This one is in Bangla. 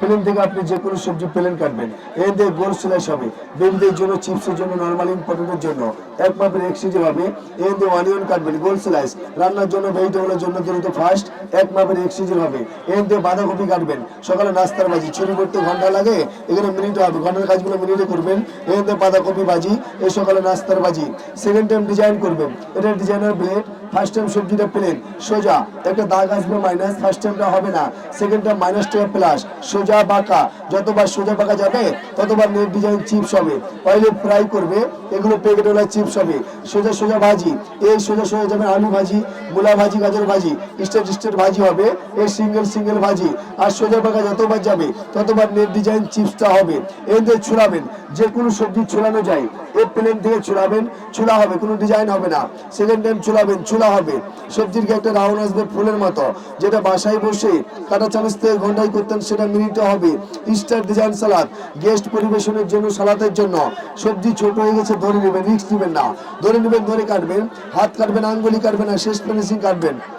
প্লেন থেকে আপনি যে কোনো সবজি প্লেন কাটবেন, এর দিয়ে গোল স্লাইস হবে। বেবিদের জন্য, চিপসের জন্য, নর্মাল পটেটোর জন্য এক মাপের এক্সিজের হবে। এর দিয়ে অনিয়ন কাটবেন গোল স্লাইস, রান্নার জন্য, ভেজিটেবলের জন্য দ্রুত ফাস্ট এক মাপের এক্সিজের হবে। এর দিয়ে বাঁধাকপি কাটবেন, সকালে নাস্তার ভাজি, ছুরি করতে ঘন্টা লাগে, এখানে মিনিটে হবে, ঘন্টার কাজগুলো মিনিটে করবেন। এর দিয়ে বাঁধাকপি ভাজি, এই সকালে নাস্তার ভাজি। সেকেন্ড টাইম ডিজাইন করবেন, এটা ডিজাইনার ব্লেড। ফার্স্ট টাইম সবজিটা প্লেন সোজা, একটা দাগ আসবে মাইনাস, ফার্স্ট টাইমটা হবে না, second time minus time plus, সোজা বাঁকা, যতবার সোজা বাঁকা যাবে ততবার নেট ডিজাইন চিপস হবে। অয়েলে ফ্রাই করবে, এগুলো প্যাকেটওয়ালা চিপস হবে। সোজা সোজা ভাজি, এই সোজা সোজা যাবে আলু ভাজি, মূলা ভাজি, গাজর ভাজি, স্টেট স্টেট ভাজি হবে, এই সিঙ্গেল সিঙ্গেল ভাজি। আর সোজা বাঁকা যতবার যাবে ততবার নেট ডিজাইন চিপসটা হবে। এর দিয়ে ছুলাবেন, যে কোনো সবজি ছুলানো যায়, এই প্লেন থেকে ছুলাবেন, ছুলা হবে, কোনো ডিজাইন হবে না। সেকেন্ড টাইম ছুলাবেন, ছুলা হবে। সবজির কি একটা রাউন্ড আসবে ফুলের মতো, যেটা বাসায় বসে কাটা চামচ থেকে ঘন্টায় করতেন সেটা মিনিটে হবে। স্টার ডিজাইন সালাদ, গেস্ট পরিবেশনের জন্য, সালাদের জন্য। সবজি ছোট হয়ে গেছে ধরে নেবেন, রিস্ক নেবেন না, ধরে নেবেন, ধরে কাটবেন, হাত কাটবেন, আঙ্গুলি কাটবেন, আর শেষ ফিনিশিং কাটবেন।